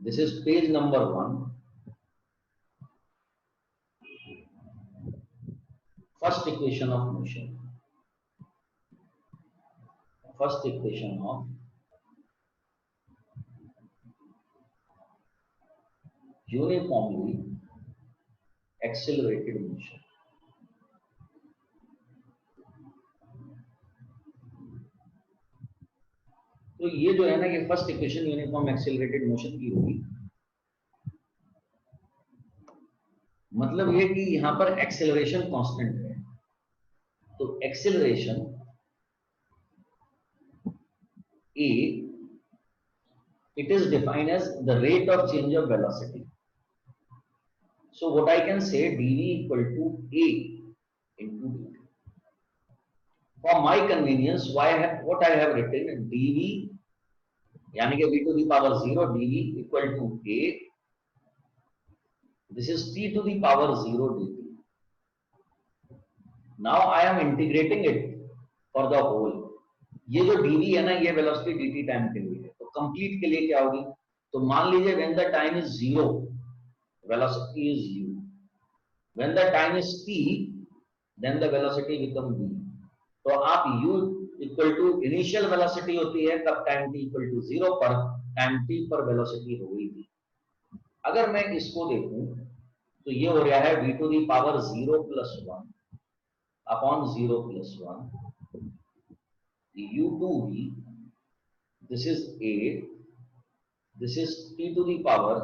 This is page number 1. First equation of motion. First equation of uniformly accelerated motion. तो ये जो है ना, ये first equation uniform accelerated motion की होगी। मतलब ये कि यहां पर एक्सेलरेशन कांस्टेंट है, तो acceleration A it is defined as the rate of change of velocity. So what I can say, dv equal to a into dt. For my convenience, what I have written, dv यानी कि v to the power 0 dv equal to a, this is t to the power 0 dt. Now I am integrating it for the whole. ये जो dv है ना, ये velocity dt time के लिए है, तो कंप्लीट के लिए क्या होगी, तो मान लीजिए when the time is 0 velocity is u, when the time is t then the velocity become v. तो आप u equal to initial velocity होती है तब टाइम t इक्वल टू 0 पर टाइम t पर वेलोसिटी हो गई थी। अगर मैं इसको देखूं तो ये हो रहा है v to the power 0 plus 1 upon 0 plus 1 u2v, this is a, this is t to the power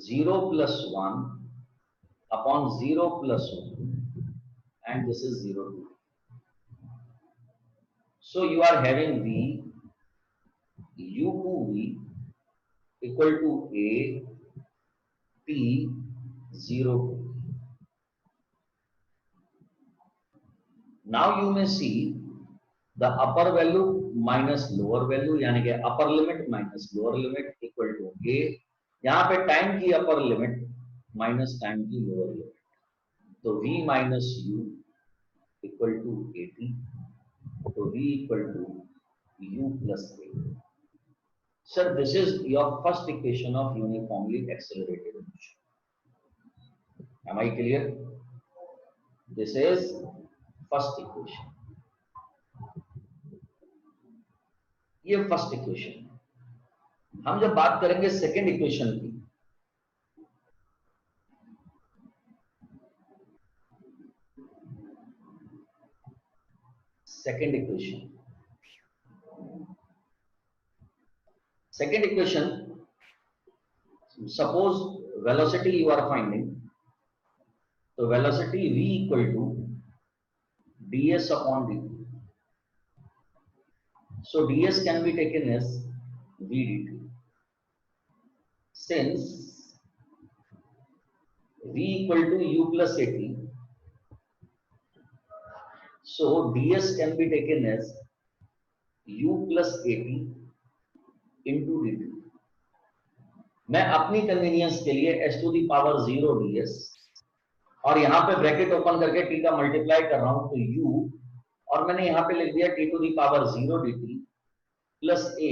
0 plus 1 upon 0 plus 1 and this is 0 to 2. So you are having v u2v equal to a t 0 to 2. Now you may see the upper value minus lower value, यानी कि upper limit minus lower limit equal to a. यहाँ पे time की upper limit minus time की lower limit, तो v minus u equal to at, तो v equal to u plus a. Sir, this is your first equation of uniformly accelerated motion. Am I clear? This is first equation. ये first equation है। हम जब बात करेंगे second equation की, second equation suppose velocity you are finding, तो velocity v equal to ds upon dt. So ds can be taken as v dt. Since v equal to u plus at, so ds can be taken as u plus at into dt. मैं अपनी convenience के लिए s to the power 0 ds और यहां पे bracket open करके t का multiply कर रहा हूं, तो u और मैंने यहां पे लिख दिया t to the power 0 dt plus a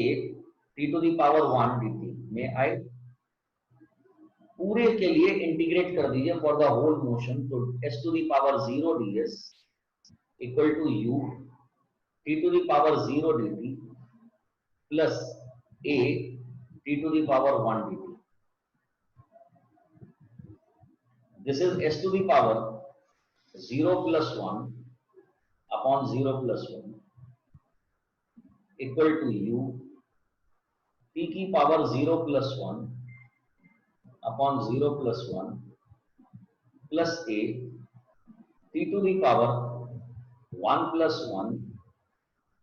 t to the power 1 dt में आई पूरे के लिए इंटीग्रेट कर दीजिए फॉर द होल मोशन, तो s to the power 0 ds equal to u t to the power 0 dt plus a t to the power 1 dt. This is s to the power 0 plus 1 upon 0 plus 1 equal to u t की power 0 plus 1 upon 0 plus 1 plus a t to the power 1 plus 1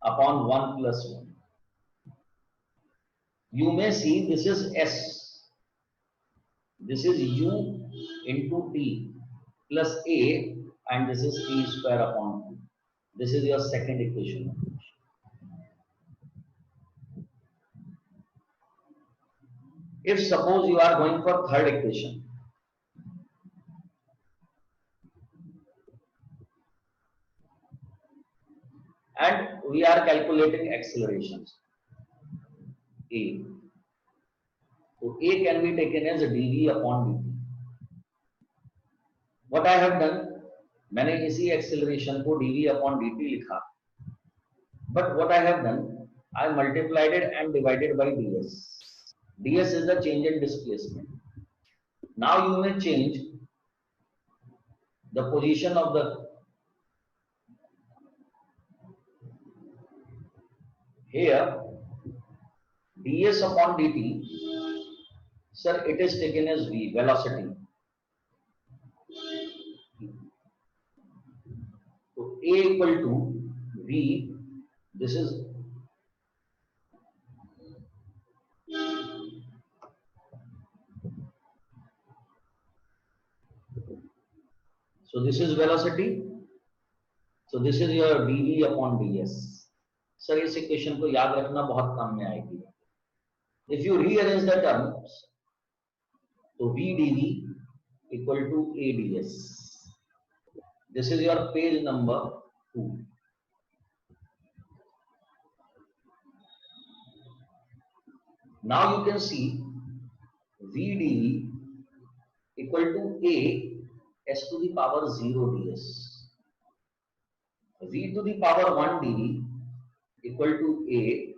upon 1 plus 1. You may see this is s, this is u into t plus a and this is t square upon 2. This is your second equation. If suppose you are going for third equation, and we are calculating accelerations a, तो a can be taken as dv upon dt. What I have done, मैंने इसी acceleration को dv upon dt लिखा, but what I have done, I multiplied it and divided by ds. ds is the change in displacement. Now you may change the position of the here ds upon dt, sir, it is taken as v, velocity. So a equal to v, this is so this is velocity, so this is your dv upon ds. Sir इस equation को याद रखना बहुत काम में आएगी. If you rearrange the terms, so v dv equal to a ds. This is your page number 2. Now you can see v dv equal to a s to the power 0 ds. V to the power 1 dv equal to a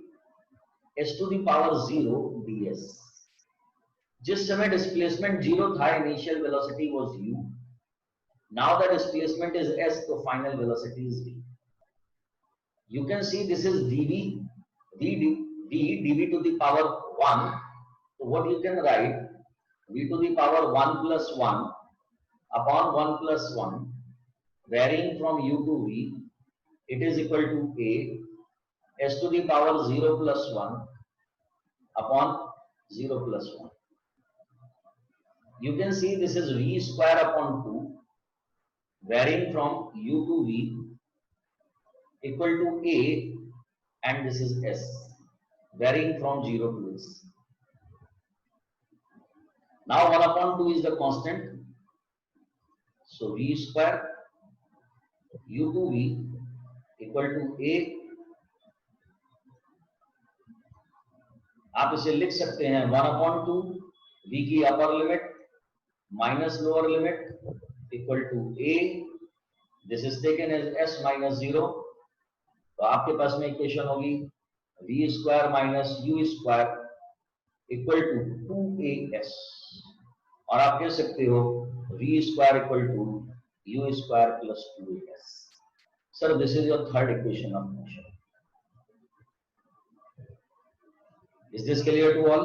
s to the power 0 ds. जिस समय displacement 0 था, initial velocity was u. Now the displacement is s, so final velocity is v. You can see this is dv, dv to the power 1. So what you can write, v to the power 1 plus 1 upon 1 plus 1, varying from u to v, it is equal to a s to the power 0 plus 1 upon 0 plus 1. You can see this is v square upon 2, varying from u to v, equal to a, and this is s, varying from 0 to s. Now 1 upon 2 is the constant, so v square u to v equal to a. आप इसे लिख सकते हैं 1 upon 2 v की upper limit minus lower limit equal to a. This is taken as s minus 0. तो आपके पास में इक्वेशन होगी v square minus u square equal to 2as, और आप कह सकते हो v square equal to u square plus 2as. Sir this is your third equation of motion. Is this clear to all?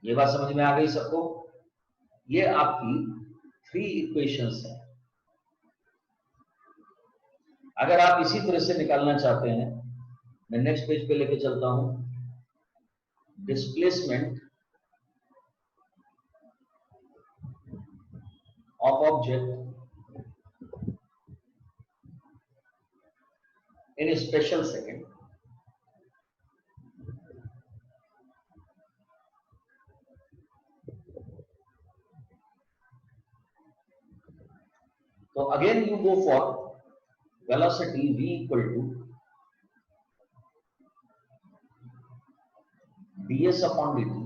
ये बात समझ में आ गई सबको? ये आपकी 3 इक्वेशंस हैं. अगर आप इसी तरह से निकालना चाहते हैं, मैं नेक्स्ट पेज पे लेके चलता हूं. Displacement of object in special second. So again you go for velocity v equal to ds upon dt.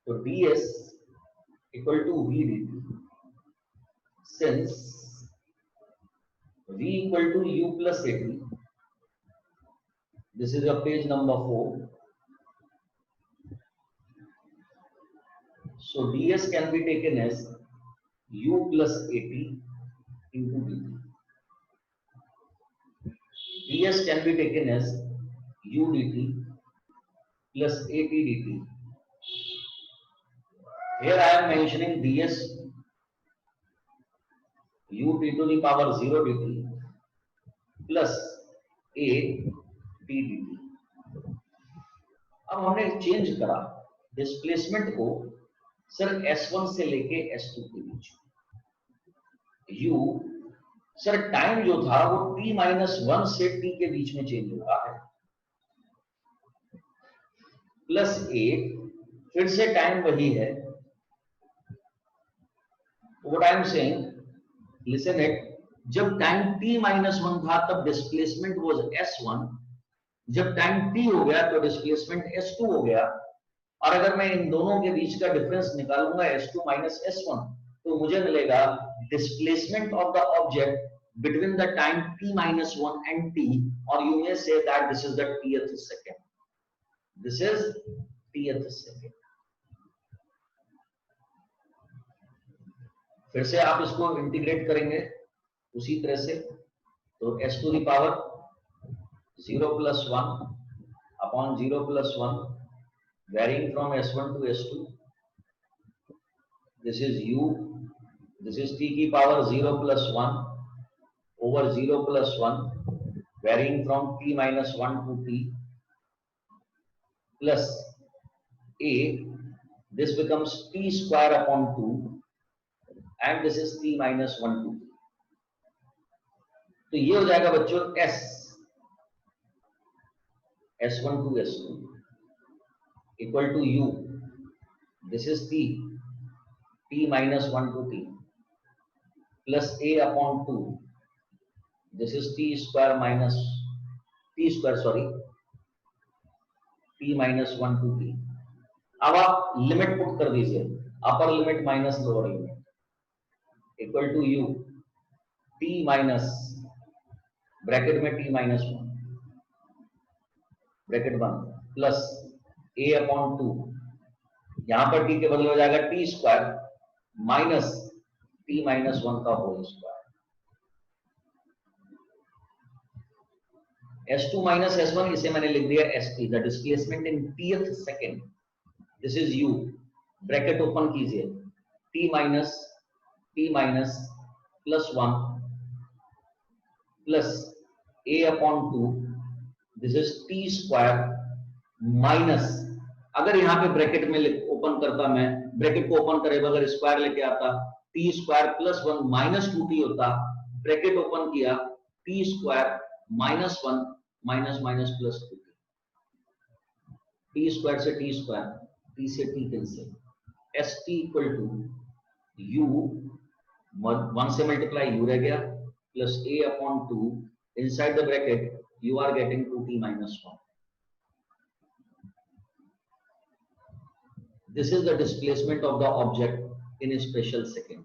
So ds equal to v dt. Since v equal to u plus at, this is your page number 4. So ds can be taken as u plus at into dt. ds can be taken as u dt plus at dt. Here I am mentioning ds u t to the power 0 dt plus a t dt. अब हमने change करा displacement को sir s1 से लेके s2 के बीच. u sir time जो था वो t माइनस 1 से t के बीच में चेंज हो रहा है, प्लस a फिर से टाइम वही है. What I am saying, listen it. जब टाइम t माइनस 1 था तब डिस्प्लेसमेंट वाज s1. जब टाइम t हो गया तो डिस्प्लेसमेंट s2 हो गया. और अगर मैं इन दोनों के बीच का डिफरेंस निकालूंगा S2 माइनस S1, तो मुझे मिलेगा displacement of the object between the time t minus 1 and t, or you may say that this is the tth second. This is tth second. फिर से आप इसको इंटीग्रेट करेंगे उसी तरह से, तो s to the power 0 plus 1 upon 0 plus 1 varying from s1 to s2. This is u, this is t की power 0 plus 1 over 0 plus 1 varying from t minus 1 to t plus a, this becomes t square upon 2 and this is t minus 1 to t. तो ये हो जाएगा बच्चों s, s1 to s2 equal to u, this is t, t minus 1 to t plus a upon 2, this is t square minus t square, sorry, t minus 1 to t. अब आप limit put कर दीजिए, upper limit minus lower limit equal to u, t minus bracket में t minus 1 bracket 1 plus a upon 2, यहां पर t के बदले हो जाएगा t square minus t minus 1 का whole square. S2 minus S1 इसे मैंने लिख दिया ST, the displacement in tth second. This is u, bracket open कीजिए, t minus plus 1 plus a upon 2, this is t square minus, अगर यहाँ पे bracket में ओपन करता, मैं ब्रैकेट को ओपन करे बगैर स्क्वायर लेके आता, t square plus 1 minus 2t होता, ब्रैकेट ओपन किया, t square minus 1 minus minus plus 2, t square से t स्क्वायर, t से t cancel, st equal to u, 1 से मल्टीप्लाई u रह गया, plus a upon 2, inside the bracket you are getting 2t minus 1. This is the displacement of the object in a special second.